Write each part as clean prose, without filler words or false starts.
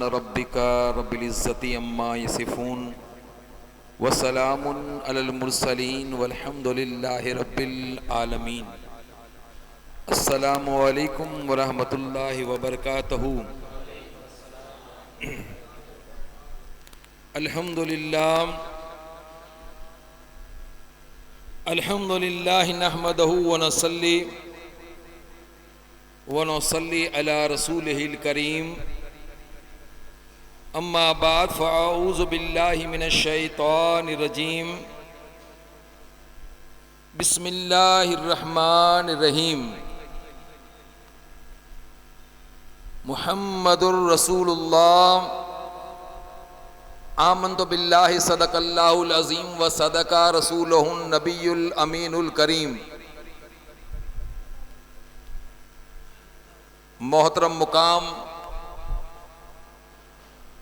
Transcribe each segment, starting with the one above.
ربك رب العزة عما يصفون وسلام على المرسلين والحمد لله رب العالمين. السلام علیکم ورحمۃ اللہ وبرکاتہ. الحمد للہ نحمده ونصلي على رسوله الكريم. اما بعد فاعوذ باللہ من الشیطان الرجیم. بسم اللہ الرحمن الرحیم. محمد الرسول اللہ. آمنت باللہ صدق اللہ العظیم وصدق رسولہ النبی الامین الکریم. محترم مقام،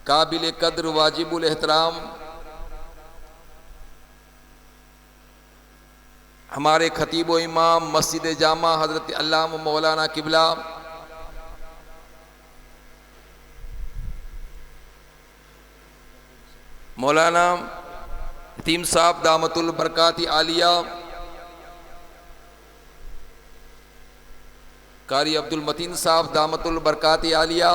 قابل قدر، واجب الاحترام ہمارے خطیب و امام مسجد جامع حضرت علامہ مولانا قبلہ مولانا یتیم صاحب دامت البرکات عالیہ، قاری عبد المتین صاحب دامت البرکات عالیہ،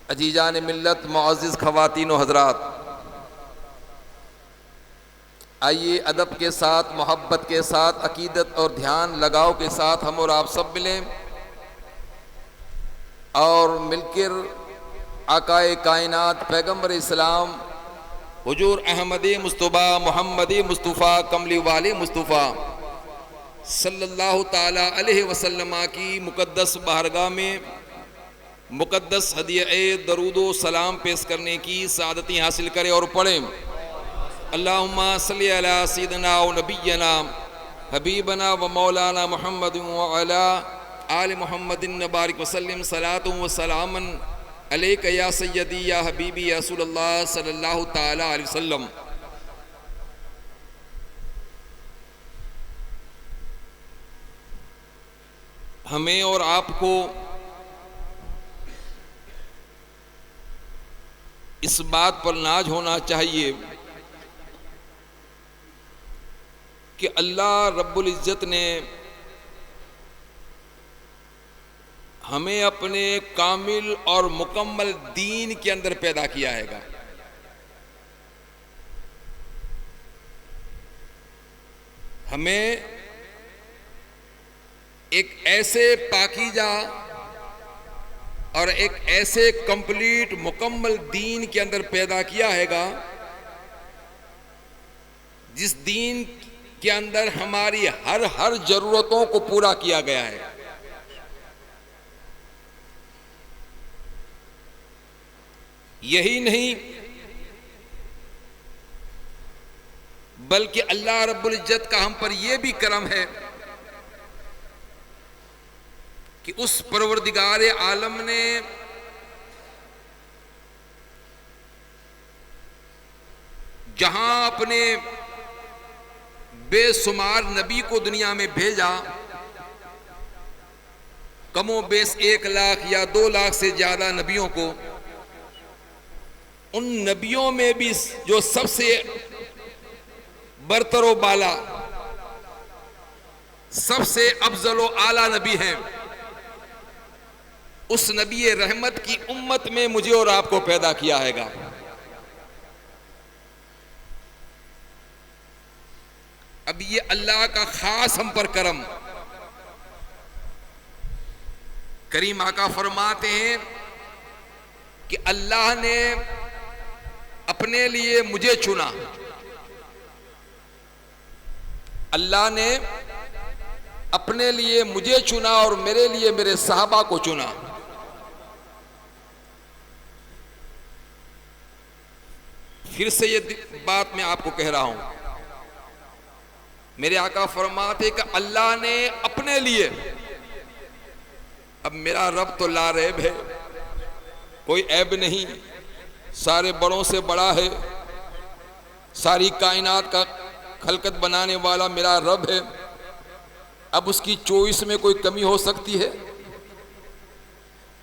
عزیزان ملت، معزز خواتین و حضرات، آئیے ادب کے ساتھ، محبت کے ساتھ، عقیدت اور دھیان لگاؤ کے ساتھ ہم اور آپ سب ملیں اور مل کر آقائے کائنات پیغمبر اسلام حضور احمد مصطفیٰ محمد مصطفیٰ کملی والے مصطفیٰ صلی اللہ تعالی علیہ وسلم کی مقدس بارگاہ میں مقدس ہدیہ درود و سلام پیش کرنے کی سعادتی حاصل کرے اور پڑھیں. اللہم صلی علی سیدنا و نبینا حبیبنا و مولانا محمد وعلی آل محمد بارک وسلم صلاۃ و سلاما علیک یا سیدی یا حبیبی یا رسول اللہ صلی اللہ تعالی علیہ وسلم. ہمیں اور آپ کو اس بات پر ناز ہونا چاہیے کہ اللہ رب العزت نے ہمیں اپنے کامل اور مکمل دین کے اندر پیدا کیا ہے گا. ہمیں ایک ایسے پاکیزہ اور ایک ایسے کمپلیٹ مکمل دین کے اندر پیدا کیا ہے گا جس دین کے اندر ہماری ہر ضرورتوں کو پورا کیا گیا ہے. یہی نہیں بلکہ اللہ رب العزت کا ہم پر یہ بھی کرم ہے کہ اس پروردگار عالم نے جہاں اپنے بے شمار نبی کو دنیا میں بھیجا، کم و بیش 1 لاکھ یا 2 لاکھ سے زیادہ نبیوں کو، ان نبیوں میں بھی جو سب سے برتر و بالا، سب سے افضل و اعلیٰ نبی ہیں، اس نبی رحمت کی امت میں مجھے اور آپ کو پیدا کیا ہے گا. اب یہ اللہ کا خاص ہم پر کرم. کریم آقا فرماتے ہیں کہ اللہ نے اپنے لیے مجھے چنا، اللہ نے اپنے لیے مجھے چنا اور میرے لیے میرے صحابہ کو چنا. پھر سے یہ بات میں آپ کو کہہ رہا ہوں، میرے آقا فرماتے کہ اللہ نے اپنے لیے، اب میرا رب تو لا ریب ہے، کوئی عیب نہیں، سارے بڑوں سے بڑا ہے، ساری کائنات کا خلقت بنانے والا میرا رب ہے. اب اس کی چوائس میں کوئی کمی ہو سکتی ہے؟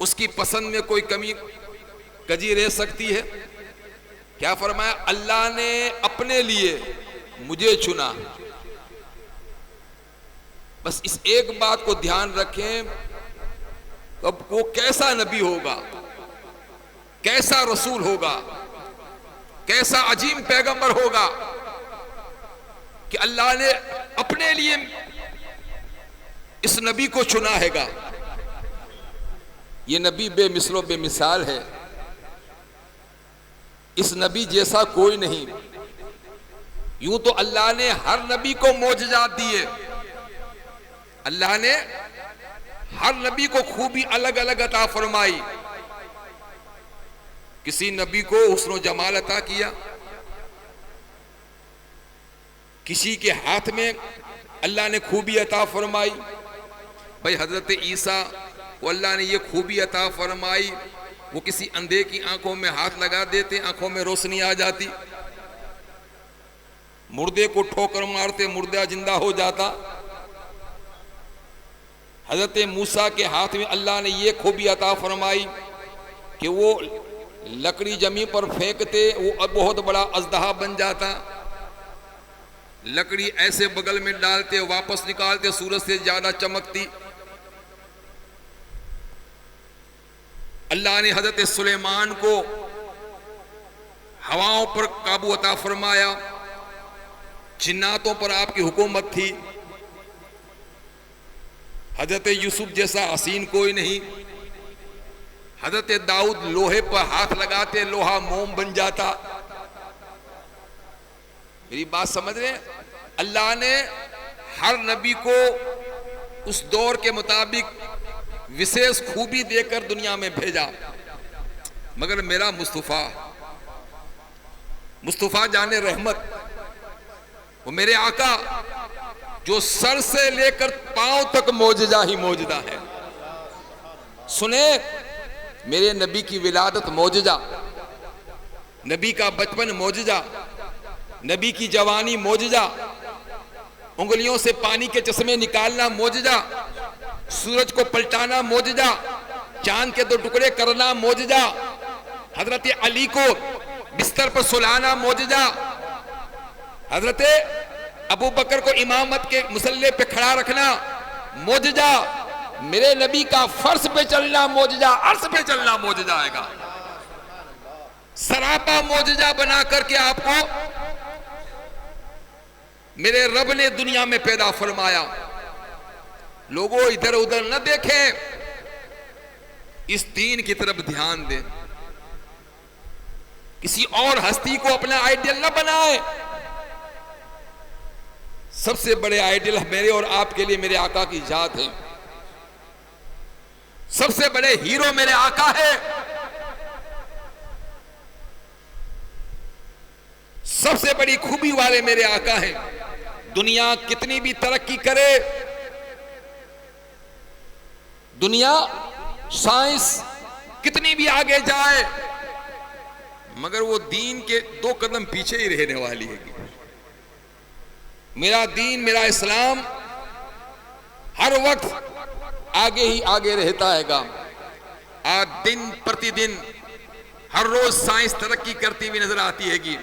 اس کی پسند میں کوئی کمی کجی رہ سکتی ہے؟ کیا فرمایا؟ اللہ نے اپنے لیے مجھے چنا. بس اس ایک بات کو دھیان رکھیں، اب وہ کیسا نبی ہوگا، کیسا رسول ہوگا، کیسا عظیم پیغمبر ہوگا کہ اللہ نے اپنے لیے اس نبی کو چنا ہے گا. یہ نبی بے مثل و بے مثال ہے. اس نبی جیسا کوئی نہیں. یوں تو اللہ نے ہر نبی کو معجزات دیے، اللہ نے ہر نبی کو خوبی الگ الگ عطا فرمائی. کسی نبی کو حسن و جمال عطا کیا، کسی کے ہاتھ میں اللہ نے خوبی عطا فرمائی. بھائی حضرت عیسیٰ کو اللہ نے یہ خوبی عطا فرمائی، وہ کسی اندھے کی آنکھوں میں ہاتھ لگا دیتے، آنکھوں میں روشنی آ جاتی. مردے کو ٹھوکر مارتے مردہ زندہ ہو جاتا. حضرت موسیٰ کے ہاتھ میں اللہ نے یہ خوبی عطا فرمائی کہ وہ لکڑی زمین پر پھینکتے وہ بہت بڑا اژدہا بن جاتا. لکڑی ایسے بغل میں ڈالتے واپس نکالتے سورج سے زیادہ چمکتی. اللہ نے حضرت سلیمان کو ہواؤں پر قابو عطا فرمایا، جناتوں پر آپ کی حکومت تھی. حضرت یوسف جیسا حسین کوئی نہیں. حضرت داؤد لوہے پر ہاتھ لگاتے لوہا موم بن جاتا. میری بات سمجھ رہے ہیں؟ اللہ نے ہر نبی کو اس دور کے مطابق وشیش خوبی دے کر دنیا میں بھیجا. مگر میرا مصطفیٰ جان رحمت، وہ میرے آقا جو سر سے لے کر پاؤں تک معجزہ ہی معجزہ ہے. سنیں، میرے نبی کی ولادت معجزہ، نبی کا بچپن معجزہ، نبی کی جوانی معجزہ، انگلیوں سے پانی کے چشمے نکالنا معجزہ، سورج کو پلٹانا معجزہ، چاند کے 2 ٹکڑے کرنا معجزہ، حضرت علی کو بستر پر سلانا معجزہ، حضرت ابو بکر کو امامت کے مصلی پہ کھڑا رکھنا معجزہ، میرے نبی کا فرش پہ چلنا معجزہ، عرش پہ چلنا معجزہ آئے گا. سراپا معجزہ بنا کر کے آپ کو میرے رب نے دنیا میں پیدا فرمایا. لوگوں ادھر ادھر نہ دیکھیں، اس دین کی طرف دھیان دیں. کسی اور ہستی کو اپنا آئیڈیل نہ بنائیں. سب سے بڑے آئیڈیل میرے اور آپ کے لیے میرے آقا کی ذات ہے. سب سے بڑے ہیرو میرے آقا ہے. سب سے بڑی خوبی والے میرے آقا ہیں. دنیا کتنی بھی ترقی کرے، دنیا سائنس کتنی بھی آگے جائے، مگر وہ دین کے 2 قدم پیچھے ہی رہنے والی ہے. میرا دین، میرا اسلام ہر وقت آگے ہی آگے رہتا ہے گا. آج دن پرتی دن ہر روز سائنس ترقی کرتی ہوئی نظر آتی ہے گی.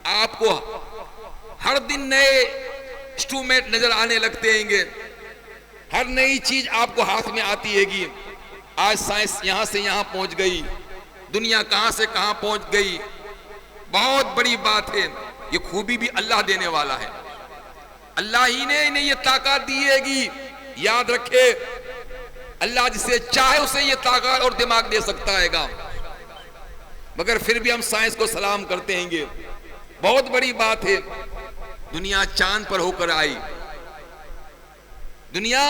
آپ کو ہر دن نئے انسٹرومنٹ نظر آنے لگتے ہیں گے، ہر نئی چیز آپ کو ہاتھ میں آتی ہے گی. آج سائنس یہاں سے یہاں پہنچ گئی، دنیا کہاں سے کہاں پہنچ گئی. بہت بڑی بات ہے. یہ خوبی بھی اللہ دینے والا ہے. اللہ ہی نے انہیں یہ طاقت دی ہے گی. یاد رکھے، اللہ جسے چاہے اسے یہ طاقت اور دماغ دے سکتا ہے گا. مگر پھر بھی ہم سائنس کو سلام کرتے ہیں گے. بہت بڑی بات ہے. دنیا چاند پر ہو کر آئی. دنیا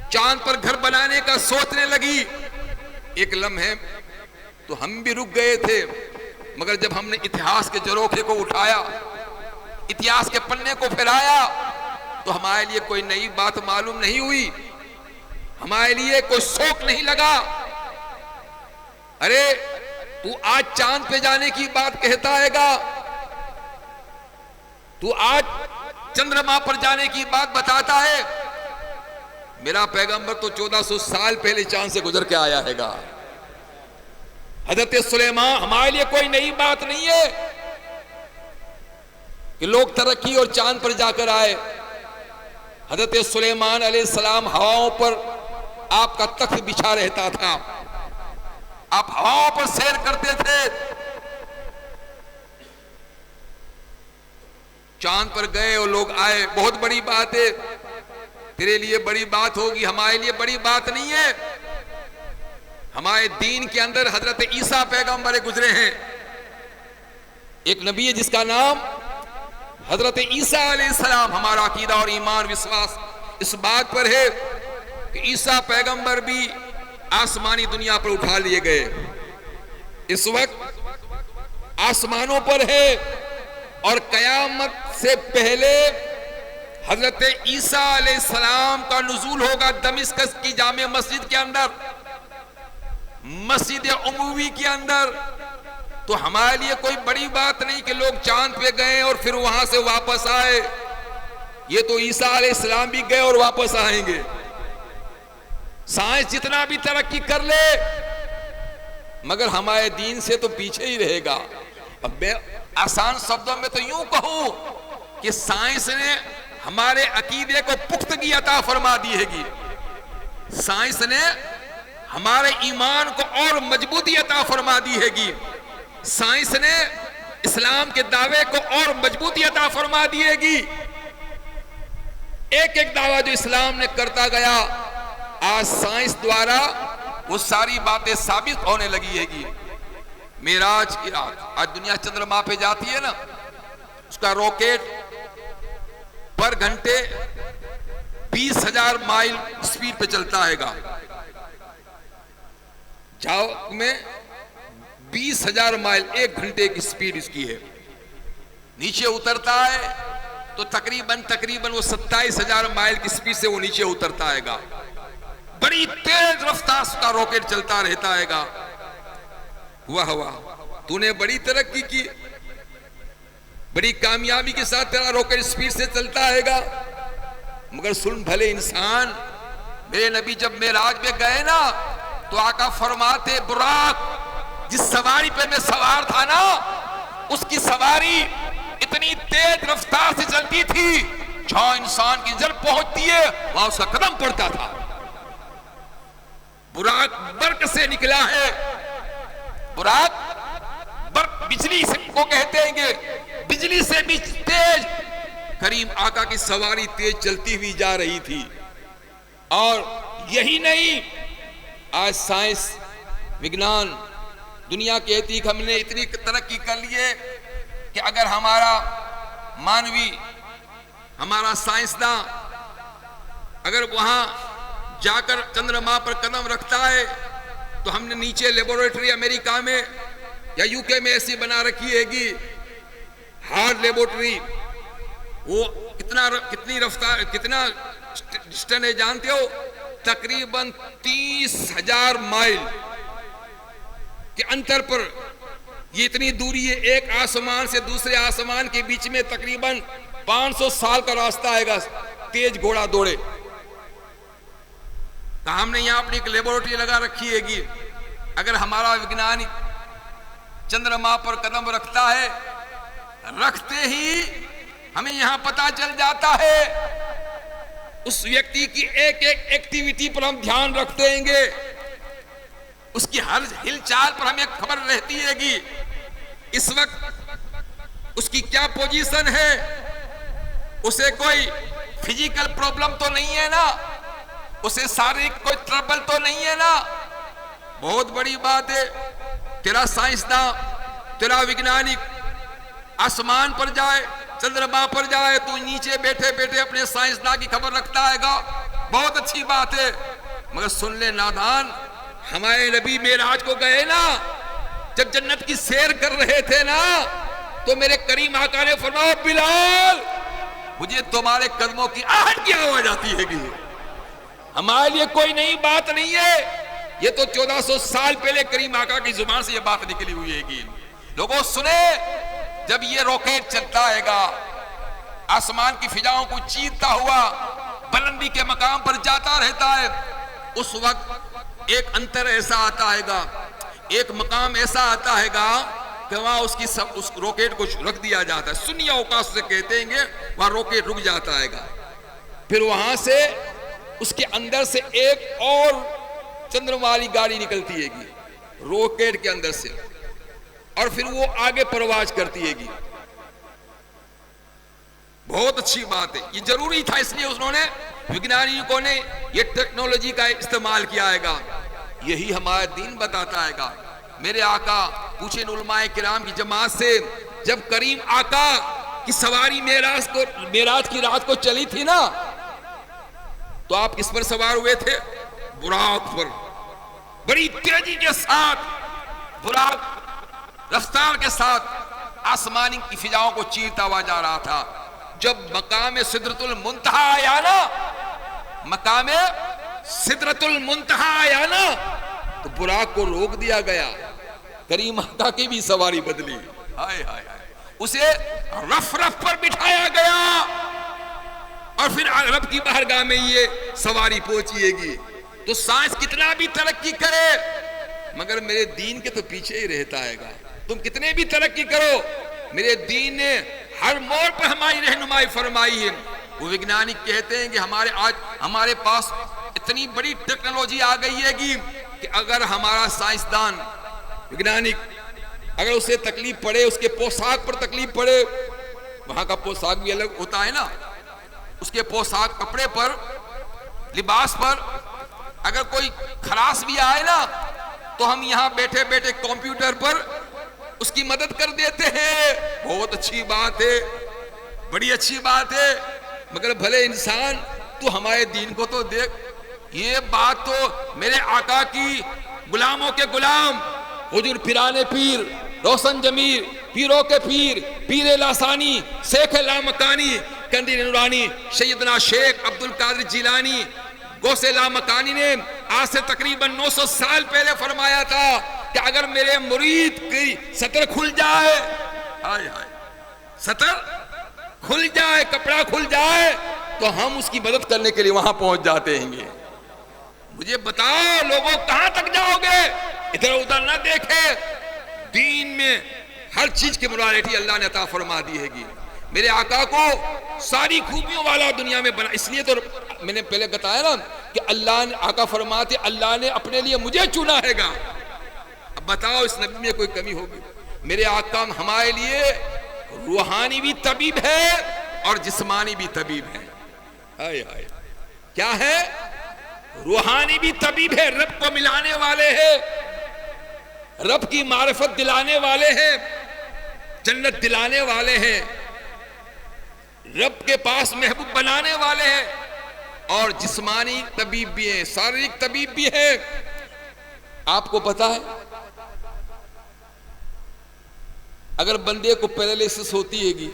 چاند پر گھر بنانے کا سوچنے لگی. ایک لمحے تو ہم بھی رک گئے تھے، مگر جب ہم نے اتہاس کے جروکے کو اٹھایا، اتہاس کے پنے کو پھیلایا، تو ہمارے لیے کوئی نئی بات معلوم نہیں ہوئی. ہمارے لیے کوئی شوق نہیں لگا. ارے تو آج چاند پہ جانے کی بات کہتا ہے گا، تو آج چندرما پر جانے کی بات بتاتا ہے. میرا پیغمبر تو 1400 سال پہلے چاند سے گزر کے آیا ہے گا. حضرت سلیمان ہمارے لیے کوئی نئی بات نہیں ہے کہ لوگ ترقی اور چاند پر جا کر آئے. حضرت سلیمان علیہ السلام ہواؤں پر آپ کا تخت بچھا رہتا تھا, آپ ہواؤں پر سیر کرتے تھے. چاند پر گئے اور لوگ آئے, بہت بڑی بات ہے. تیرے لیے بڑی بات ہوگی, ہمارے لیے بڑی بات نہیں ہے. ہمارے دین کے اندر حضرت عیسیٰ پیغمبر گزرے ہیں. ایک نبی ہے جس کا نام حضرت عیسیٰ علیہ السلام. ہمارا عقیدہ اور ایمان وشواس اس بات پر ہے کہ عیسیٰ پیغمبر بھی آسمانی دنیا پر اٹھا لیے گئے, اس وقت آسمانوں پر ہے, اور قیامت سے پہلے حضرت عیسیٰ علیہ السلام کا نزول ہوگا دمشق کی جامع مسجد کے اندر, مسجد عموی کے اندر. تو ہمارے لیے کوئی بڑی بات نہیں کہ لوگ چاند پہ گئے اور پھر وہاں سے واپس آئے. یہ تو عیسیٰ علیہ السلام بھی گئے اور واپس آئیں گے. سائنس جتنا بھی ترقی کر لے مگر ہمارے دین سے تو پیچھے ہی رہے گا. اب میں آسان شبدوں میں تو یوں کہوں کہ سائنس نے ہمارے عقیدے کو پختگی عطا فرما دی ہے گی. سائنس نے ہمارے ایمان کو اور مضبوطی عطا فرما دی ہے گی. سائنس نے اسلام کے دعوے کو اور مضبوطی عطا فرما دی ہے گی. ایک ایک دعویٰ جو اسلام نے کرتا گیا, آج سائنس دوارا وہ ساری باتیں ثابت ہونے لگی ہے گی. معراج کی رات, آج دنیا چندرما پہ جاتی ہے نا, اس کا راکٹ پر گھنٹے 20,000 مائل سپیڈ پہ چلتا ہے گا. جاؤ میں 20,000 مائل ایک گھنٹے کی سپیڈ اس کی ہے. نیچے اترتا ہے تو تقریباً وہ 27,000 مائل کی سپیڈ سے وہ نیچے اترتا ہے گا. بڑی تیز رفتار کا راکٹ چلتا رہتا ہے گا. واہ واہ, تو نے بڑی ترقی کی, بڑی کامیابی کے ساتھ تیرا راکٹ سپیڈ سے چلتا ہے گا. مگر سن بھلے انسان, میرے نبی جب معراج پہ گئے نا تو آقا فرماتے براق جس سواری پہ میں سوار تھا نا, اس کی سواری اتنی تیز رفتار سے چلتی تھی جہاں انسان کی نظر پہنچتی ہے وہاں اس کا قدم پڑتا تھا. براق برق سے نکلا ہے. براق برق بجلی سے کو کہتے ہیں گے, بجلی سے بھی تیز. کریم آقا کی سواری تیز چلتی ہوئی جا رہی تھی. اور یہی نہیں, آج سائنس وگنان دنیا کہتی کہ ہم نے اتنی ترقی کر لیے کہ اگر ہمارا مانوی, ہمارا سائنسداں اگر وہاں جا کر چندرما پر قدم رکھتا ہے تو ہم نے نیچے لیبورٹری امریکہ میں یا یو کے میں ایسی بنا رکھی ہے گی, ہارڈ لیبورٹری. وہ کتنی رفتار, کتنا ڈسٹنس ہے جانتے ہو؟ تقریباً 30,000 مائل کے انتر پر یہ اتنی دوری ہے. ایک آسمان سے دوسرے آسمان کے بیچ میں تقریباً 500 سال کا راستہ آئے گا, تیز گھوڑا دوڑے. تو ہم نے یہاں اپنی ایک لیبورٹری لگا رکھی ہے گی. اگر ہمارا وگنانی چندرما پر قدم رکھتا ہے, رکھتے ہی ہمیں یہاں پتا چل جاتا ہے اس ویکتی کی ایک ایک ایکٹیویٹی پر ہم دھیان رکھتے ہیں گے, اس کی ہر ہل چال پر ہمیں خبر رہتی ہے گی. اس وقت اس کی کیا پوزیشن ہے, اسے کوئی فزیکل پرابلم تو نہیں ہے نا, اسے شاریرک کوئی ٹربل تو نہیں ہے نا. بہت بڑی بات ہے. تیرا سائنسداں, تیرا وگنانک آسمان پر جائے, چندرما پر جائے, تو نیچے بیٹھے بیٹھے اپنے سائنسداں کی خبر رکھتا ہے گا, بہت اچھی بات ہے. مگر سن لے نادان, ہمارے نبی معراج کو گئے نا, جب جنت کی سیر کر رہے تھے نا, تو میرے کریم آقا نے فرمایا بلال مجھے تمہارے قدموں کی آہٹ کی آواز آتی ہے گی. ہمارے لیے کوئی نئی بات نہیں ہے, یہ تو 1400 سال پہلے کریم آقا کی زبان سے یہ بات نکلی ہوئی ہے گی. لوگوں سنے, جب یہ راکٹ چلتا ہے گا آسمان کی فضاؤں کو چیرتا ہوا, بلندی کے مقام پر جاتا رہتا ہے، اس وقت ایک انتر ایسا آتا ہے گا، ایک مقام ایسا آتا ہے گا کہ وہاں اس روکیٹ کو رکھ دیا جاتا ہے، سنی اوقات سے کہتے ہیں، وہاں روکیٹ رک جاتا ہے گا، پھر وہاں سے اس کے اندر سے ایک اور چندرما والی گاڑی نکلتی ہے گی روکیٹ کے اندر سے، اور پھر وہ آگے پرواز کرتی ہے گی۔ بہت اچھی بات ہے، یہ ضروری تھا، اس لیے انہوں نے وگیانیکوں نے یہ ٹیکنالوجی کا استعمال کیا ہے گا۔ یہی ہمارا دین بتاتا ہے گا۔ میرے آقا پوچھیں علماء کرام کی جماعت سے، جب کریم آقا کی سواری معراج کی رات کو چلی تھی نا، تو آپ کس پر سوار ہوئے تھے؟ براق پر، بڑی تیزی کے ساتھ براق رفتار کے ساتھ آسمانی کی فضاؤں کو چیرتا ہوا جا رہا تھا۔ جب مقام سدرۃ المنتہا آیا نا، مقام سدرۃ المنتہا آیا نا، تو براق کو روک دیا گیا، کریم آقا کی بھی سواری بدلی، ہائے ہائے ہائے، اسے رف رف پر بٹھایا گیا، اور پھر رب کی بارگاہ میں یہ سواری پہنچیے گی۔ تو سائنس کتنا بھی ترقی کرے مگر میرے دین کے تو پیچھے ہی رہتا ہے گا۔ تم کتنے بھی ترقی کرو، میرے دین نے ہر موڑ پر ہماری رہنمائی فرمائی ہے۔ وہ وگیانک کہتے ہیں کہ ہمارے پاس اتنی بڑی ٹیکنالوجی آ گئی ہے کہ اگر ہمارا سائنسدان وگیانک اگر اسے تکلیف پڑے، اس کے پوشاک پر تکلیف پڑے، وہاں کا پوشاک بھی الگ ہوتا ہے نا، اس کے پوشاک کپڑے پر، لباس پر اگر کوئی خراش بھی آئے نا، تو ہم یہاں بیٹھے بیٹھے کمپیوٹر پر اس کی مدد کر دیتے ہیں۔ بہت اچھی بات ہے، بڑی اچھی بات ہے، مگر بھلے انسان تو ہمارے دین کو تو دیکھ۔ یہ بات تو میرے آقا کی غلاموں کے غلام حضور پیرانے پیر، روشن ضمیر، پیروں کے پیر، پیر لاسانی، شیخ لامکانی، کندی نورانی، سیدنا شیخ عبد القادر جیلانی غوث لامکانی نے آج سے تقریباً 900 سال پہلے فرمایا تھا کہ اگر میرے مرید کی سطر کھل جائے، ہائے ہائے، سطر کھل جائے، کپڑا کھل جائے، تو ہم اس کی مدد کرنے کے لیے وہاں پہنچ جاتے ہیں گے۔ مجھے بتاؤ لوگوں کہاں تک جاؤ گے؟ ادھر ادھر نہ دیکھے، دین میں ہر چیز کی مرالیٹی اللہ نے عطا فرما دی ہے گی۔ میرے آقا کو ساری خوبیوں والا دنیا میں بنا، اس لیے تو میں نے پہلے بتایا نا کہ اللہ نے، آقا فرماتے اللہ نے اپنے لیے مجھے چنا ہے گا۔ اب بتاؤ اس نبی میں کوئی کمی ہوگی؟ میرے آقا ہمارے لیے روحانی بھی طبیب ہے اور جسمانی بھی طبیب ہے۔ ہائے ہائے، کیا ہے؟ روحانی بھی طبیب ہے، رب کو ملانے والے ہیں، رب کی معرفت دلانے والے ہیں، جنت دلانے والے ہیں، رب کے پاس محبوب بنانے والے ہیں، اور جسمانی طبیب بھی ہیں، شاریرک طبیب بھی ہیں۔ آپ کو پتا ہے اگر بندے کو پیرالائسس ہوتی ہے گی،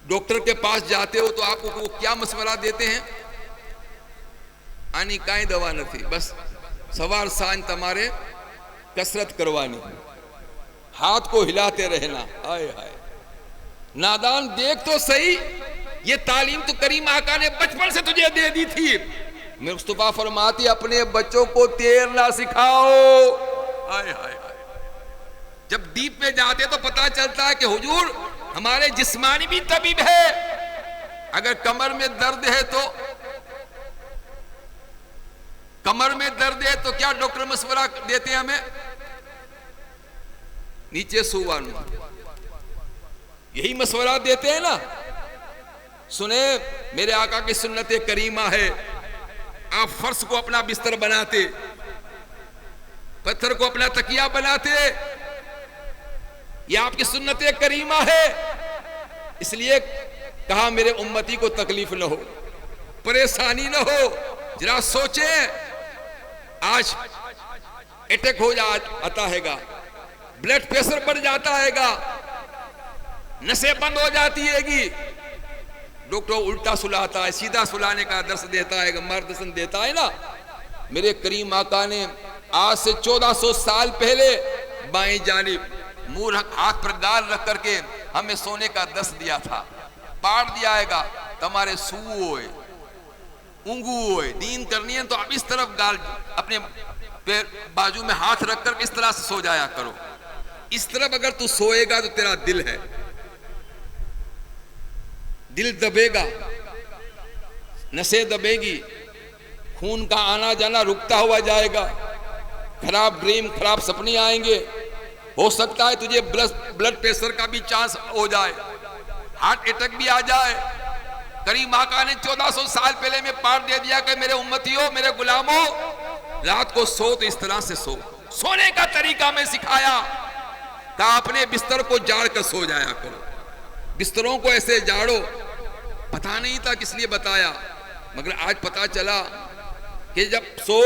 ڈاکٹر کے پاس جاتے ہو تو آپ کو کیا مشورہ دیتے ہیں؟ آنی کائیں دوا نہ تھی، بس سوار سان تمہارے کسرت کروانی، ہاتھ کو ہلاتے رہنا۔ آئے ہائے، نادان دیکھ تو صحیح، یہ تعلیم تو کریم آقا نے بچپن سے تجھے دے دی تھی۔ مصطفیٰ فرماتی اپنے بچوں کو تیر نہ سکھاؤ۔ آئے ہائے، جب ڈیپ میں جاتے تو پتا چلتا ہے کہ حضور ہمارے جسمانی بھی طبیب ہے۔ اگر کمر میں درد ہے تو کیا ڈاکٹر مشورہ دیتے ہیں ہمیں؟ نیچے سوانو، یہی مشورہ دیتے ہیں نا۔ سنیں، میرے آقا کی سنت کریمہ ہے، آپ فرش کو اپنا بستر بناتے، پتھر کو اپنا تکیہ بناتے، یہ آپ کی سنت کریمہ ہے۔ اس لیے کہا میرے امتی کو تکلیف نہ ہو، پریشانی نہ ہو۔ ذرا سوچیں، آج اٹیک ہو جاتا ہے گا، بلڈ پریشر بڑھ جاتا ہے گا، نسیں بند ہو جاتی ہے گی، ڈاکٹر الٹا سلاتا ہے، سیدھا سلانے کا درس دیتا ہے، مردسن دیتا ہے نا۔ میرے کریم آقا نے آج سے 1400 سال پہلے بائیں جانب منہ ہاتھ پر گال رکھ کر کے ہمیں سونے کا درس دیا تھا۔ پاڑ دیا آئے گا تمہارے سو ہوئے اونگو ہوئے. دین کرنی ہے تو اب اس طرف گال اپنے پیر بازو میں ہاتھ رکھ کر اس طرح سے سو جایا کرو. اس طرف اگر تو سوئے گا تو تیرا دل ہے, دل دبے گا, نسیں دبے گی, خون کا آنا جانا رکتا ہوا جائے گا, خراب ڈریم خراب سپنے آئیں گے, ہو سکتا ہے تجھے بلڈ پریشر کا بھی چانس ہو جائے, ہارٹ اٹیک بھی آ جائے. کریم آقا نے 1400 سال پہلے میں پاٹ دے دیا کہ میرے امتیوں میرے غلاموں رات کو سو تو اس طرح سے سو. سونے کا طریقہ میں سکھایا, کہا اپنے بستر کو جاڑ کر سو جایا کرو. بستروں کو ایسے جاڑو. پتا نہیں تھا کس لیے بتایا, مگر آج پتا چلا کہ جب سو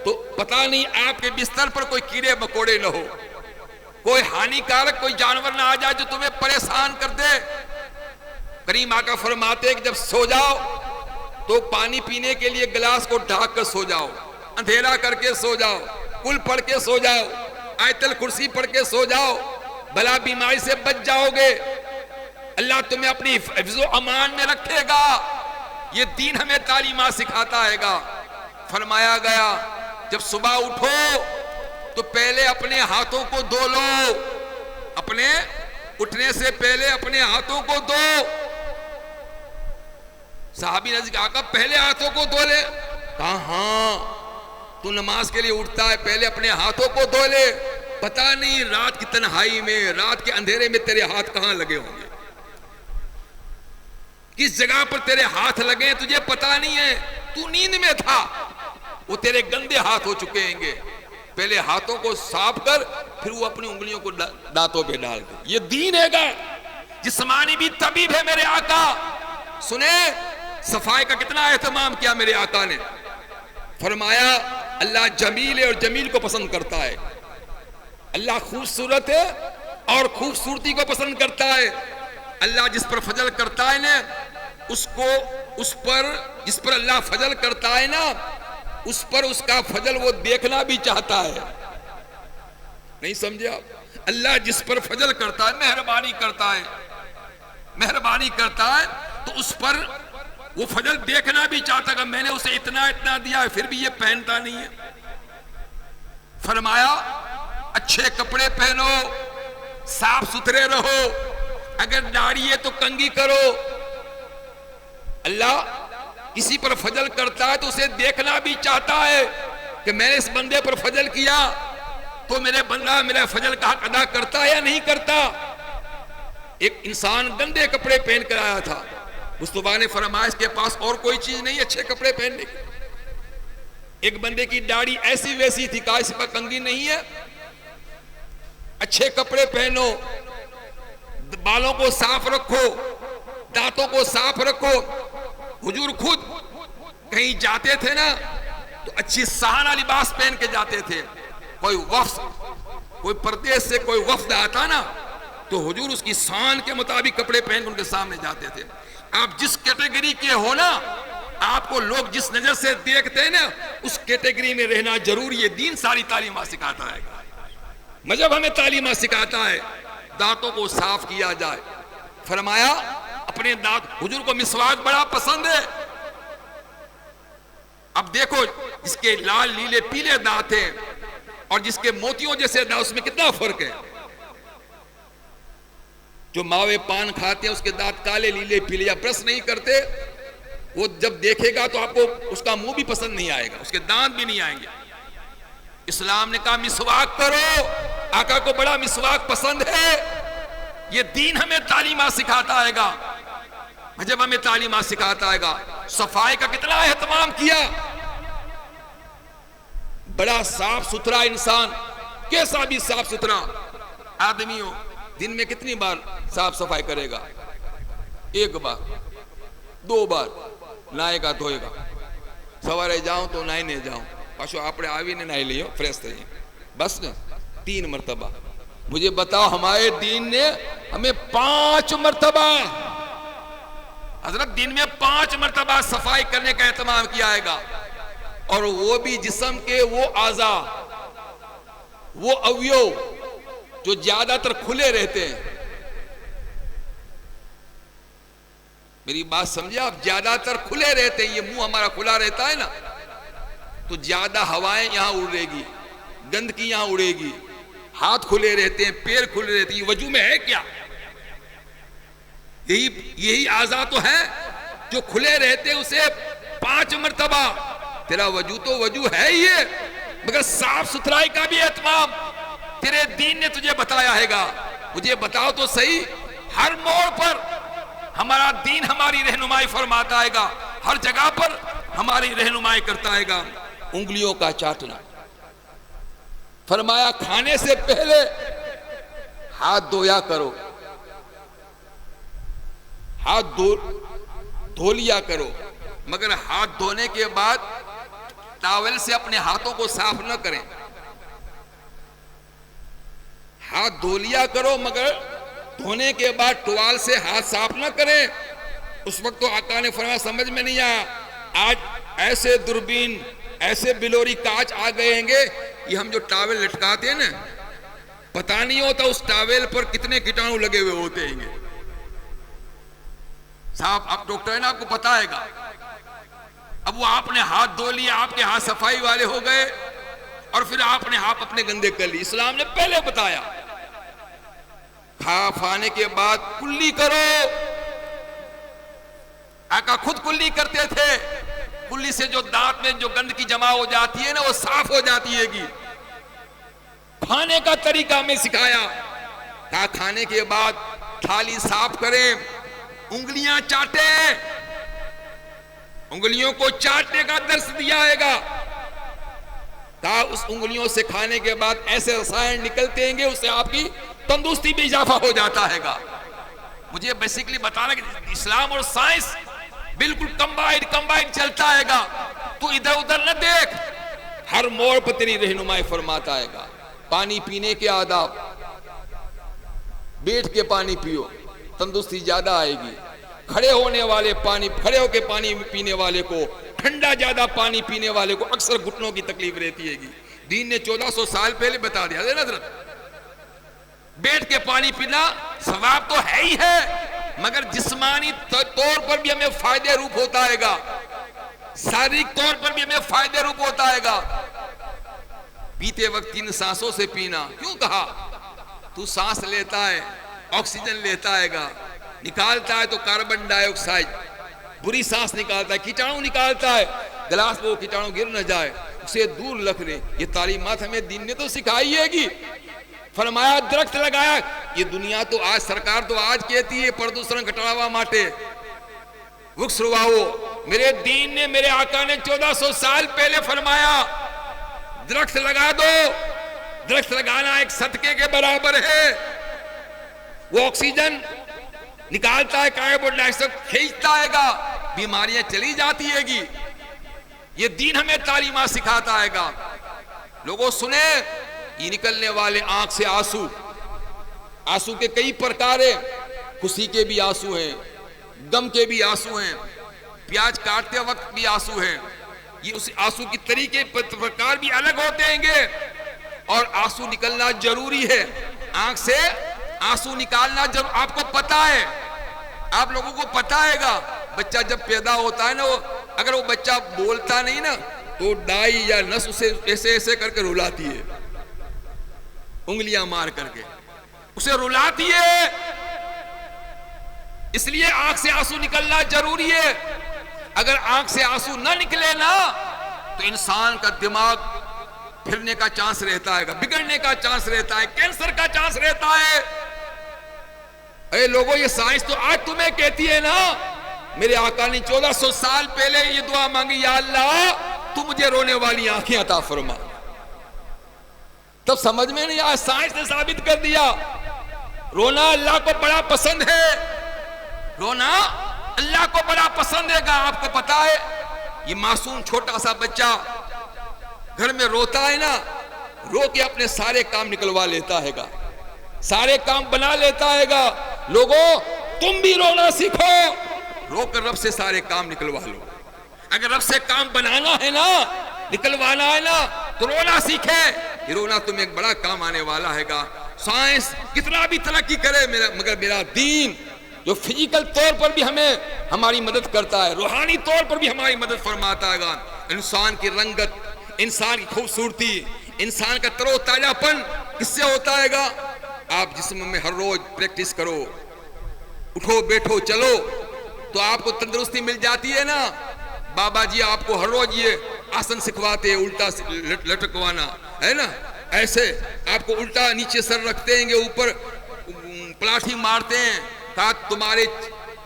تو پتا نہیں آپ کے بستر پر کوئی کیڑے مکوڑے نہ ہو, کوئی ہانیکارک کوئی جانور نہ آ جائے جو تمہیں پریشان کر دے. کریم آقا فرماتے کہ جب سو جاؤ تو پانی پینے کے لیے گلاس کو ڈھانک کر سو جاؤ, اندھیرا کر کے سو جاؤ, کل پڑھ کے سو جاؤ, آیت الکرسی پڑھ کے سو جاؤ, بلا بیماری سے بچ جاؤ گے. اللہ تمہیں اپنی حفظ و امان میں رکھے گا. یہ دین ہمیں تعلیمات سکھاتا ہے گا. فرمایا گیا جب صبح اٹھو تو پہلے اپنے ہاتھوں کو دھو لو, اپنے اٹھنے سے پہلے اپنے ہاتھوں کو دھو. صحابی نے کہا پہلے ہاتھوں کو دھو لے. کہا ہاں, تو نماز کے لیے اٹھتا ہے پہلے اپنے ہاتھوں کو دھو لے. پتا نہیں رات کی تنہائی میں رات کے اندھیرے میں تیرے ہاتھ کہاں لگے ہوں گے, کس جگہ پر تیرے ہاتھ لگے تجھے پتا نہیں ہے. تو نیند میں تھا, وہ تیرے گندے ہاتھ ہو چکے ہیں گے. پہلے ہاتھوں کو صاف کر پھر وہ اپنی انگلیوں کو دانتوں پہ ڈال دے. یہ دین ہے گا, جسمانی بھی طبیب ہے میرے آقا. سنیں صفائی کا کتنا اہتمام کیا میرے آقا نے. فرمایا اللہ جمیل ہے اور جمیل کو پسند کرتا ہے. اللہ خوبصورت ہے اور خوبصورتی کو پسند کرتا ہے. اللہ جس پر فضل کرتا ہے نا اس پر جس پر اللہ فضل کرتا ہے نا اس پر اس کا فضل وہ دیکھنا بھی چاہتا ہے. نہیں سمجھے آپ؟ اللہ جس پر فضل کرتا ہے, مہربانی کرتا ہے تو اس پر وہ فضل دیکھنا بھی چاہتا ہے کہ میں نے اسے اتنا دیا ہے پھر بھی یہ پہنتا نہیں ہے. فرمایا اچھے کپڑے پہنو, صاف ستھرے رہو, اگر داڑھی ہے تو کنگھی کرو. اللہ کسی پر فضل کرتا ہے تو اسے دیکھنا بھی چاہتا ہے کہ میں نے اس بندے پر فضل کیا تو میرے بندہ میرا فضل کا حق ادا کرتا ہے یا نہیں کرتا. ایک انسان گندے کپڑے پہن کر آیا تھا, مصطفیٰ نے فرمایا اس کے پاس اور کوئی چیز نہیں اچھے کپڑے پہننے کی. ایک بندے کی داڑھی ایسی ویسی تھی, کہا اس پر کنگھی نہیں ہے, اچھے کپڑے پہنو, بالوں کو صاف رکھو, دانتوں کو صاف رکھو. حضور خود کہیں جاتے تھے نا تو اچھی سہانا لباس پہن کے جاتے تھے. کوئی وفد, کوئی پردیس سے کوئی وفد آتا نا تو حضور اس کی شان کے مطابق کپڑے پہن کے ان کے سامنے جاتے تھے. آپ جس کیٹیگری کے ہو نا, آپ کو لوگ جس نظر سے دیکھتے ہیں نا اس کیٹیگری میں رہنا ضروری ہے. دین ساری تعلیمات سکھاتا ہے, مذہب ہمیں تعلیمات سکھاتا ہے. دانتوں کو صاف کیا جائے. فرمایا اپنے دانت, حضور کو مسواک بڑا پسند ہے. اب دیکھو جس کے لال نیلے پیلے دانت ہیں اور جس کے موتیوں جیسے دانت, اس میں کتنا فرق ہے. جو ماوے پان کھاتے ہیں اس کے دانت کالے نیلے پیلے یا برش نہیں کرتے, وہ جب دیکھے گا تو آپ کو اس کا منہ بھی پسند نہیں آئے گا, اس کے دانت بھی نہیں آئیں گے. اسلام نے کہا مسواک کرو, آقا کو بڑا مسواک پسند ہے. یہ دین ہمیں تعلیمات سکھاتا ہے گا, مذہب ہمیں تعلیمات سکھاتا ہے گا. صفائی کا کتنا اہتمام کیا. بڑا صاف ستھرا انسان, کیسا بھی صاف ستھرا آدمی ہو, دن میں کتنی بار صاف صفائی کرے گا؟ 1 بار 2 بار نائے گا دھوئے گا. سوارے جاؤں تو نائنے جاؤں, پاشو آپ آوی نے نائے لیو فریش تھے بس نے 3 مرتبہ. مجھے بتاؤ ہمارے دین نے ہمیں 5 مرتبہ حضرت دن میں 5 مرتبہ صفائی کرنے کا اہتمام کیا ہے گا. اور وہ بھی جسم کے وہ اعضاء, وہ اویو جو زیادہ تر کھلے رہتے ہیں. میری بات سمجھے آپ؟ زیادہ تر کھلے رہتے ہیں، یہ منہ ہمارا کھلا رہتا ہے نا، تو زیادہ ہوائیں یہاں اڑے گی، گندگی یہاں اڑے گی. ہاتھ کھلے رہتے ہیں، پیر کھلے رہتے ہیں، یہ وضو میں ہے کیا؟ یہی اعضاء تو ہے جو کھلے رہتے ہیں، اسے 5 مرتبہ. تیرا وضو تو وضو ہے ہی ہے، مگر صاف ستھرائی کا بھی اہتمام تیرے دین نے تجھے بتایا ہے گا. مجھے بتاؤ تو صحیح، ہر موڑ پر ہمارا دین ہماری رہنمائی فرماتا ہے گا، ہر جگہ پر ہماری رہنمائی کرتا ہے گا. انگلیوں کا چاٹنا، فرمایا کھانے سے پہلے ہاتھ دھویا کرو، ہاتھ دھو لیا کرو، مگر ہاتھ دھونے کے بعد ٹاول سے اپنے ہاتھوں کو صاف نہ کریں. ہاتھ دھو لیا کرو مگر دھونے کے بعد ٹوال سے ہاتھ صاف نہ کریں. اس وقت تو آقا نے فرمایا سمجھ میں نہیں آیا. آج ایسے دوربین، ایسے بلوری کاچ آ گئے ہیں گے، یہ ہم جو ٹاول لٹکاتے ہیں نا، پتہ نہیں ہوتا اس ٹاول پر کتنے کیٹانو لگے ہوئے ہوتے ہیں گے. صاحب آپ ڈاکٹر ہے نا، آپ کو پتہ ہے گا. اب وہ آپ نے ہاتھ دھو لیا، آپ کے ہاتھ صفائی والے ہو گئے، اور پھر آپ نے ہاتھ اپنے گندے کر لی. اسلام نے پہلے بتایا کھانے کے بعد کلی کرو. آقا خود کلی کرتے تھے. کلی سے جو دانت میں جو گندگی جمع ہو جاتی ہے نا، وہ صاف ہو جاتی ہے گی. کھانے کا طریقہ میں سکھایا، کہا کھانے کے بعد تھالی صاف کریں، انگلیاں چاٹیں. انگلیوں کو چاٹنے کا درس دیا ہے گا. کہا اس انگلیوں سے کھانے کے بعد ایسے رسائن نکلتے ہیں گے، اس سے آپ کی تندرستی بھی اضافہ ہو جاتا ہے گا. مجھے بیسیکلی بتانا کہ اسلام اور سائنس بالکل کمبائنڈ چلتا ہے گا. تو ادھر ادھر نہ دیکھ، ہر موڑ پر تیری رہنمائی فرماتا ہے گا. پانی پینے کے آداب، بیٹھ کے پانی پیو، تندرستی زیادہ آئے گی. کھڑے ہو کے پانی پینے والے کو، ٹھنڈا زیادہ پانی پینے والے کو اکثر گھٹنوں کی تکلیف رہتی ہے گی. دین نے 1400 سال پہلے بتا دیا ہے حضرت. بیٹھ کے پانی پینا ثواب تو ہے ہی ہے، مگر جسمانی طور پر بھی ہمیں فائدے روپ ہوتا ہے گا، شاریرک طور پر بھی ہمیں فائدے روپ ہوتا ہے گا. پیتے وقت 3 سانسوں سے پینا. کیوں کہا؟ تو سانس لیتا ہے، آکسیجن لیتا ہے گا، نکالتا ہے تو کاربن ڈائی آکسائڈ، بری سانس نکالتا ہے، کیٹانو نکالتا ہے. گلاس میں وہ کیٹانو گر نہ جائے، اسے دور رکھ لیں. یہ تعلیمات ہمیں دین نے تو سکھائی ہے گی. فرمایا درخت لگایا. یہ دنیا تو آج سرکار تو آج کہتی ہے پردوشن گھٹاوا ماٹے وکس رواؤ. میرے دین نے، میرے آقا نے 1400 سال پہلے فرمایا درخت لگا دو. درخت لگانا ایک صدقے کے برابر ہے. وہ آکسیجن نکالتا ہے، کاربن ڈائی آکسائڈ کھینچتا ہے گا، بیماریاں چلی جاتی ہے گی. یہ دین ہمیں تعلیمات سکھاتا ہے گا. لوگوں سنیں، یہ نکلنے والے آنکھ سے آنسو، آنسو کے کئی پرکار ہیں. خوشی کے بھی آنسو ہیں، غم کے بھی آنسو ہیں، پیاز کاٹتے وقت بھی آنسو ہیں. یہ اس آنسو کی طریقے پرکار بھی الگ ہوتے ہیں گے، اور آنسو نکلنا ضروری ہے. آنکھ سے آنسو نکالنا جب آپ کو پتا ہے، آپ لوگوں کو پتا ہے گا. بچہ جب پیدا ہوتا ہے نا، اگر وہ بچہ بولتا نہیں نا، تو ڈائی یا نس اسے ایسے ایسے کر کے رلاتی ہے، انگلیاں مار کر کے اسے رلاتی ہے. اس لیے آنکھ سے آنسو نکلنا ضروری ہے. اگر آنکھ سے آنسو نہ نکلے نا، تو انسان کا دماغ پھرنے کا چانس رہتا ہے، بگڑنے کا چانس رہتا ہے، کینسر کا چانس رہتا ہے. اے لوگوں، یہ سائنس تو آج تمہیں کہتی ہے نا. میرے آقا نے 1400 سال پہلے یہ دعا مانگی، یا اللہ تو مجھے رونے والی آنکھیں عطا فرما. تب سمجھ میں نہیں آیا، سائنس نے ثابت کر دیا رونا اللہ کو بڑا پسند ہے. رونا اللہ کو بڑا پسند ہے گا. آپ کو پتا ہے، یہ معصوم چھوٹا سا بچہ گھر میں روتا ہے نا، رو کے اپنے سارے کام نکلوا لیتا ہے گا، سارے کام بنا لیتا ہے گا. لوگوں تم بھی رونا سیکھو، رو کر رب سے سارے کام نکلوا لو. اگر رب سے کام بنانا ہے نا، نکلوانا ہے نا، تو رونا سیکھے. یہ رونا تمہیں ایک بڑا کام آنے والا ہے گا. سائنس کتنا بھی ترقی کرے، مگر میرا دین جو فزیکل طور پر بھی ہمیں ہماری مدد کرتا ہے، روحانی طور پر بھی ہماری مدد فرماتا ہے گا۔ انسان کی رنگت، انسان کی خوبصورتی، انسان کا تر و تازہ پن کس سے ہوتا ہے گا؟ آپ جسم میں ہر روز پریکٹس کرو، اٹھو بیٹھو چلو تو آپ کو تندرستی مل جاتی ہے نا۔ بابا جی آپ کو ہر روز یہ آسن سکھواتے ہیں، الٹا لٹکوانا ہے نا، ایسے آپ کو الٹا نیچے سر رکھتے ہیں، اوپر پلاٹھی مارتے ہیں تاکہ تمہارے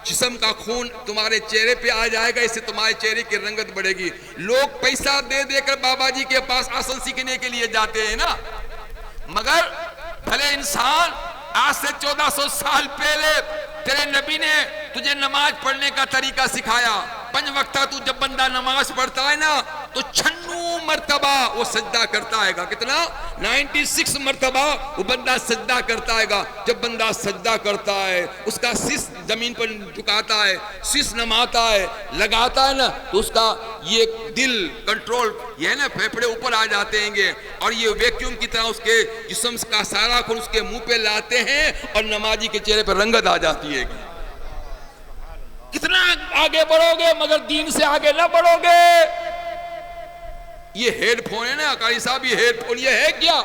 جسم کا خون تمہارے چہرے پہ آ جائے گا، اس سے تمہارے چہرے کی رنگت بڑھے گی۔ لوگ پیسہ دے دے کر بابا جی کے پاس آسن سیکھنے کے لیے جاتے ہیں نا، مگر بھلے انسان آج سے 1400 سال پہلے تیرے نبی نے تجھے نماز پڑھنے کا طریقہ سکھایا۔ 5 وقتہ تو جب بندہ نماز پڑھتا ہے نا تو 96 مرتبہ وہ سجدہ کرتا ہے گا۔ کتنا؟ 96 مرتبہ وہ بندہ سجدہ کرتا ہے گا۔ جب بندہ سجدہ کرتا ہے، اس کا سیس زمین پر جھکاتا ہے، سیس نماتا ہے، لگاتا ہے نا، تو اس کا یہ دل کنٹرول، یہ ہے نا، پھیپھڑے اوپر آ جاتے ہیں گے اور یہ ویکیوم کی طرح اس کے جسم کا سارا خون اس کے منہ پہ لاتے ہیں اور نمازی کے چہرے پر رنگت آ جاتی ہے گی۔ کتنا آگے بڑھو گے مگر دین سے آگے نہ بڑھو گے۔ یہ ہیڈ فون ہے نا قاری صاحب، یہ ہیڈ فون یہ ہے کیا؟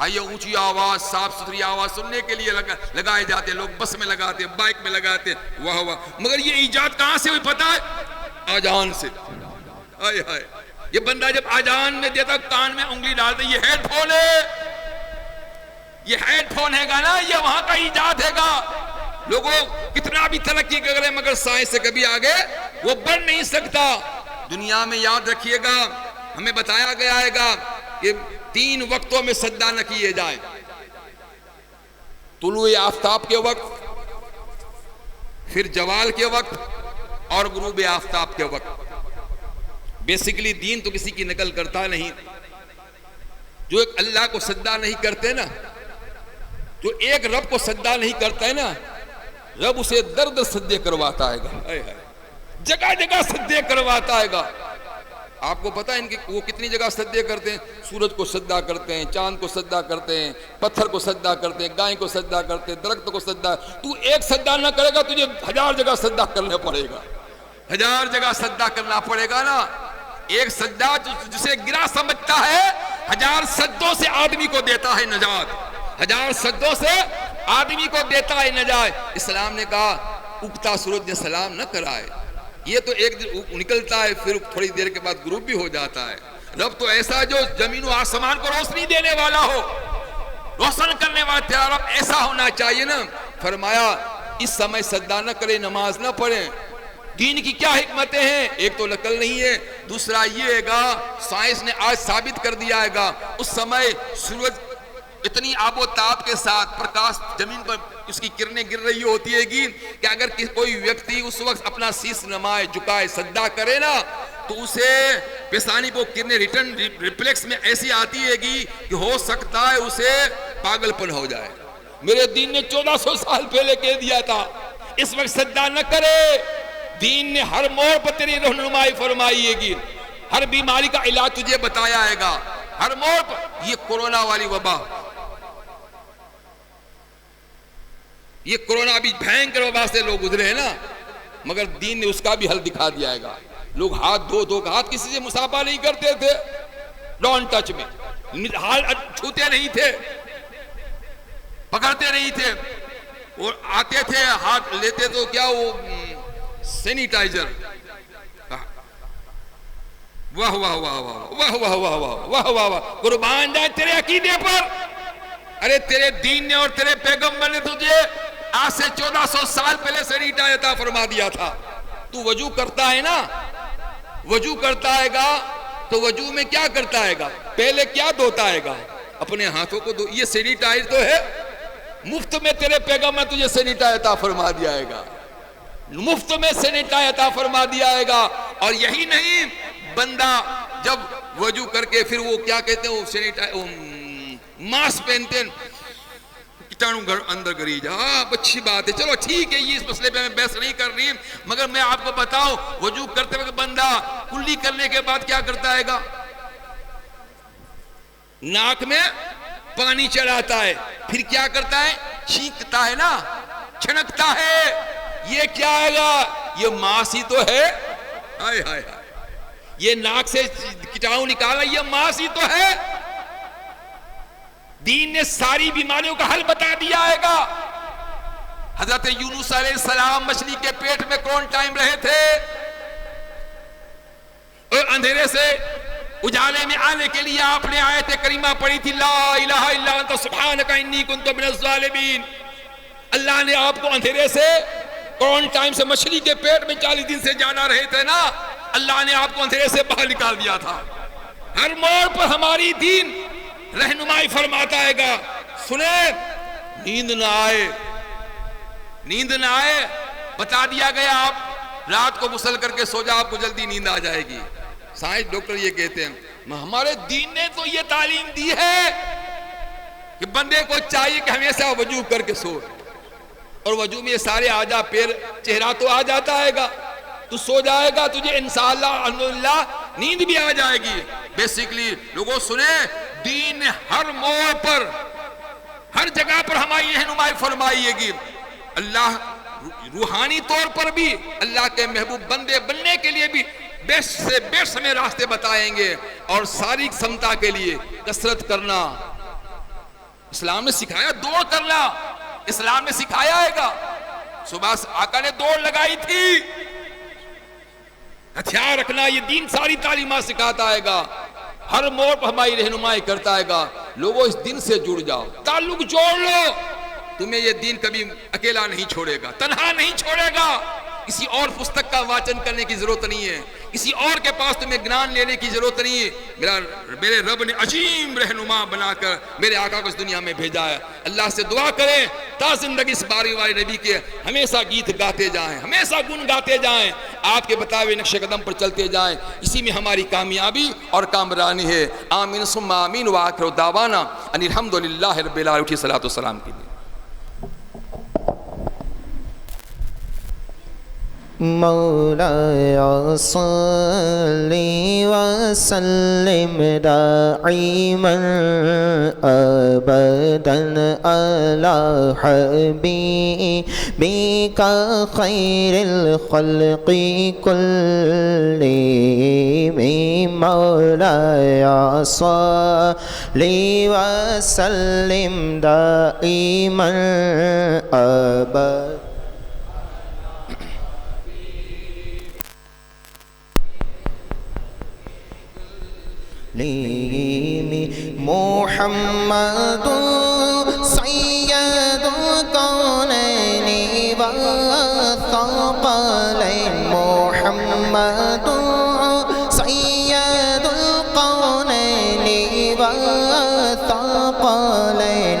یہ اونچی آواز، صاف ستھری آواز سننے کے لیے لگائے جاتے ہیں، لوگ بس میں لگاتے ہیں، بائک میں لگاتے ہیں، واہ واہ، مگر یہ ایجاد کہاں سے ہوئی پتہ ہے؟ آجان سے۔ ہائے ہائے، یہ بندہ جب آجان میں دیتا کان میں انگلی ڈالتا، یہ ہیڈ فون ہے، یہ ہیڈ فون ہے گا نا، یہ وہاں کا ایجاد ہے گا۔ لوگوں کتنا بھی ترقی کرے مگر سائنس سے کبھی آگے وہ بڑھ نہیں سکتا۔ دنیا میں یاد رکھیے گا، ہمیں بتایا گیا ہے گا کہ 3 وقتوں میں سجدہ نہ کیے جائے، طلوع آفتاب کے وقت، پھر زوال کے وقت اور غروب آفتاب کے وقت۔ بیسیکلی دین تو کسی کی نقل کرتا نہیں، جو ایک اللہ کو سجدہ نہیں کرتے نا، جو ایک رب کو سجدہ نہیں کرتا ہے نا، رب اسے درد سجدے کرواتا ہے گا، جگہ جگہ سجدے کرواتا ہے گا۔ آپ کو پتا ہے ان کی وہ کتنی جگہ سجدے کرتے ہیں؟ سورج کو سجدہ کرتے ہیں، چاند کو سجدہ کرتے ہیں، پتھر کو سجدہ کرتے ہیں، گائے کو سجدہ کرتے ہیں، درخت کو سجدہ۔ تو ایک سجدہ نہ کرے گا تجھے 1000 جگہ سجدہ کرنا پڑے گا، 1000 جگہ سجدہ کرنا پڑے گا نا۔ ایک سجدہ جسے گرا سمجھتا ہے 1000 سجدوں سے آدمی کو دیتا ہے نجات، 1000 سجدوں سے آدمی کو دیتا ہے نجات۔ اسلام نے کہا اگتا سورج نے سلام نہ کرائے، یہ تو ایک دن نکلتا ہے پھر تھوڑی دیر کے بعد غروب بھی ہو جاتا ہے۔ رب تو ایسا جو زمین و آسمان کو روشنی دینے والا ہو، روشن کرنے والا، تیرا رب ایسا ہونا چاہیے نا۔ فرمایا اس سمے سجدہ نہ کرے، نماز نہ پڑھیں۔ دین کی کیا حکمتیں ہیں؟ ایک تو نقل نہیں ہے، دوسرا یہ ہے گا سائنس نے آج ثابت کر دیا ہے گا اس سمے سورج اتنی آب و تاب کے ساتھ پرکاش زمین پر اس کی کرنیں گر رہی ہوتی ہے گی کہ اگر کوئی ویکتی اس وقت اپنا سیس نمائے، جھکائے، سجدہ کرے نا تو اسے پیشانی کو کرنیں ریٹرن ریفلیکس میں ایسی آتی ہے گی کہ ہو سکتا ہے اسے پاگل پن ہو جائے۔ میرے دین نے 1400 سال پہلے کہہ دیا تھا اس وقت سجدہ نہ کرے۔ دین نے ہر موڑ پر تیری رہنمائی فرمائی ہے گی، ہر بیماری کا علاج تجھے بتایا ہے گا، ہر موڑ پر۔ یہ کورونا والی وبا، یہ کورونا بھی بھینکر وبا سے لوگ گزرے ہیں نا، مگر دین نے اس کا بھی حل دکھا دیا ہے گا۔ لوگ ہاتھ دھو ہاتھ کسی سے مصافحہ نہیں کرتے تھے، ڈونٹ ٹچ میں، ہاتھ چھوتے نہیں تھے، پکڑتے نہیں تھے، اور آتے تھے ہاتھ لیتے تو کیا وہ سینیٹائزر۔ واہ واہ واہ واہ واہ واہ واہ واہ واہ واہ، قربان جائے تیرے عقیدے پر۔ ارے تیرے دین نے اور تیرے پیغمبر نے تجھے آج سے 1400 سال پہلے سینیٹائزر عطا فرما دیا تھا۔ تو وضو کرتا ہے نا، وضو کرتا ہے گا تو وضو میں کیا کرتا ہے گا؟ پہلے کیا دھوتا ہے گا؟ اپنے ہاتھوں کو یہ سینیٹائزر تو ہے، مفت میں تیرے پیغمبر تجھے سینیٹائزر عطا فرما دیا ہے گا، مفت میں سینیٹائزر عطا فرما دیا ہے گا۔ اور یہی نہیں، بندہ جب وضو کر کے پھر وہ کیا کہتے ہیں، وہ سینیٹائزر ماسک پہنتے ہیں، کیٹانو گھر اندر گری جا۔ اچھی بات ہے، چلو ٹھیک ہے، یہ اس مسئلے پہ میں بحث نہیں کر رہی، مگر میں آپ کو بتاؤں وضو کرتے ہوئے بندہ کلی کرنے کے بعد کیا کرتا ہے گا؟ ناک میں پانی چڑھاتا ہے، پھر کیا کرتا ہے؟ چھینکتا ہے نا، چھنکتا ہے، یہ کیا آئے گا؟ یہ ماسی تو ہے، ہائے ہائے ہائے، یہ ناک سے کیٹاڑو نکالا، یہ ماسی تو ہے۔ دین نے ساری بیماریوں کا حل بتا دیا آئے گا۔ حضرت یونس علیہ السلام مچھلی کے پیٹ میں کون ٹائم رہے تھے، اور اندھیرے سے اجالے میں آنے کے لیے آپ نے آیت کریمہ پڑھی تھی، لا الہ الا انت سبحانک انی کنت من الظالمین۔ اللہ نے آپ کو اندھیرے سے کون ٹائم سے مچھلی کے پیٹ میں 40 دن سے جانا رہے تھے نا، اللہ نے آپ کو اندھیرے سے باہر نکال دیا تھا۔ ہر موڑ پر ہماری دین رہنمائی فرماتا ہے گا۔ سنیں، نیند نہ آئے، نیند نہ آئے، بتا دیا گیا آپ رات کو غسل کر کے سو جا، آپ کو جلدی نیند آ جائے گی۔ سائنس ڈاکٹر یہ کہتے ہیں، ہمارے دین نے تو یہ تعلیم دی ہے کہ بندے کو چاہیے کہ ہمیشہ وضو کر کے سو، اور وضو میں یہ سارے اعضاء، پیر، چہرہ تو آ جاتا ہے گا، تو سو جائے گا، تجھے انشاءاللہ الحمدللہ نیند بھی آ جائے گی۔ بیسیکلی لوگوں سنیں، دین نے ہر موڑ پر، ہر جگہ پر ہماری رہنمائی فرمائیے گی۔ اللہ روحانی طور پر بھی اللہ کے محبوب بندے بننے کے لیے بھی بیسٹ سے بیسٹ ہمیں راستے بتائیں گے، اور ساری سمتا کے لیے کثرت کرنا اسلام نے سکھایا، دوڑ کرنا اسلام نے سکھایا ہے گا۔ صبح آقا نے دوڑ لگائی تھی، ہتھیار رکھنا، یہ دین ساری تعلیمات سکھاتا ہے گا، ہر موڑ پر ہماری رہنمائی کرتا ہے گا۔ لوگوں اس دن سے جڑ جاؤ، تعلق جوڑ لو، تمہیں یہ دین کبھی اکیلا نہیں چھوڑے گا، تنہا نہیں چھوڑے گا۔ کسی اور پستک کا واچن کرنے کی ضرورت نہیں ہے، کسی اور کے پاس تمہیں گنان لینے کی ضرورت نہیں ہے۔ میرے رب نے عظیم رہنما بنا کر میرے آقا کو اس دنیا میں بھیجا ہے۔ اللہ سے دعا کریں تا زندگی اس باری والے نبی کے ہمیشہ گیت گاتے جائیں، ہمیشہ گن گاتے جائیں، آپ کے بتائے ہوئے نقش قدم پر چلتے جائیں، اسی میں ہماری کامیابی اور کامرانی ہے۔ آمین ثم آمین، وآخر دعوانا ان الحمدللہ رب العالمین۔ اٹھیے صلاۃ والسلام کے لیے۔ مولایا صلی وسلم دائما ابدا علی حبیبک خیر الخلق کلہم۔ مولایا صلی وسلم دائما ابدا محمد سید الکونین والثقلین۔ محمد سید الکونین والثقلین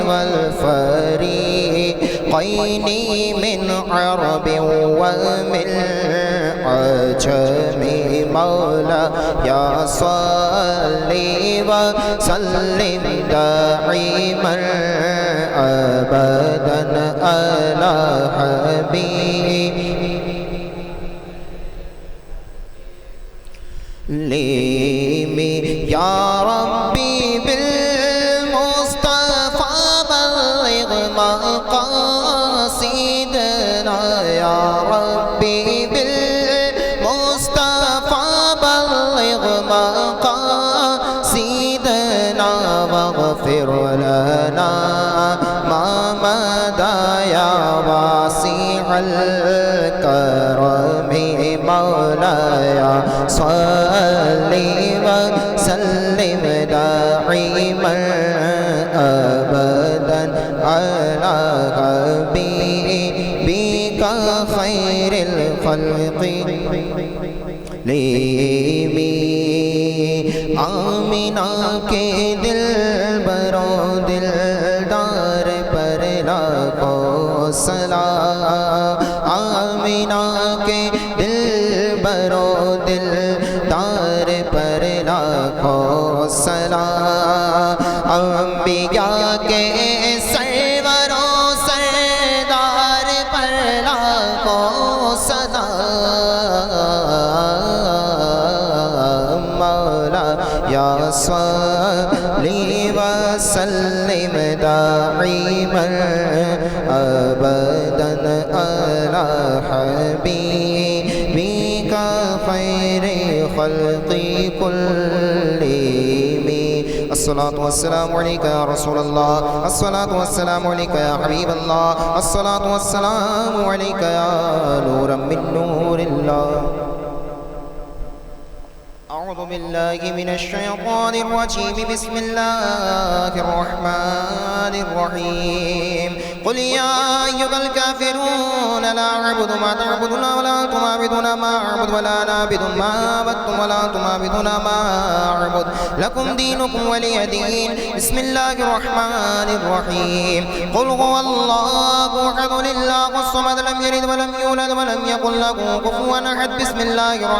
والفریقین من عرب ومن عجم۔ مولا یا صلی وسلم دائما ابدا علی حبیبک یا ربی بالمصطفى بلغ مقاصدنا۔ یا ربی واغفر لنا ما مضى يا واسع الكرم۔ مولاي صل وسلم دائما ابدا على حبيبك خير الخلق لیمی۔ آمینہ کے دل برو دلدار پر لاکھوں سلام۔ آمینہ کے دل برو دلدار پر لاکھوں سلام۔ انبیاء کے سرور و سردار پر لاکھوں سلام۔ مولا یا وسلم دائما أبدا على حبيبك خير خلق كلهم. الصلاة والسلام عليك يا رسول الله، الصلاة والسلام عليك يا حبيب الله، الصلاة والسلام عليك يا نورا من نور الله. أعوذ بالله من الشيطان الرجيم. بسم الله الرحمن الرحيم. قل يا أيها الكافرون لا أعبد ما تعبدون ولا أنتم عابدون ما أعبد ولا أنا عابد ما عبدتم ولا أنتم عابدون ما أعبد لكم دينكم ولي دين. بسم الله الرحمن الرحيم. قل هو الله أحد الله الصمد لم يلد ولم يولد ولم يكن له كفوا أحد. بسم الله الرحمن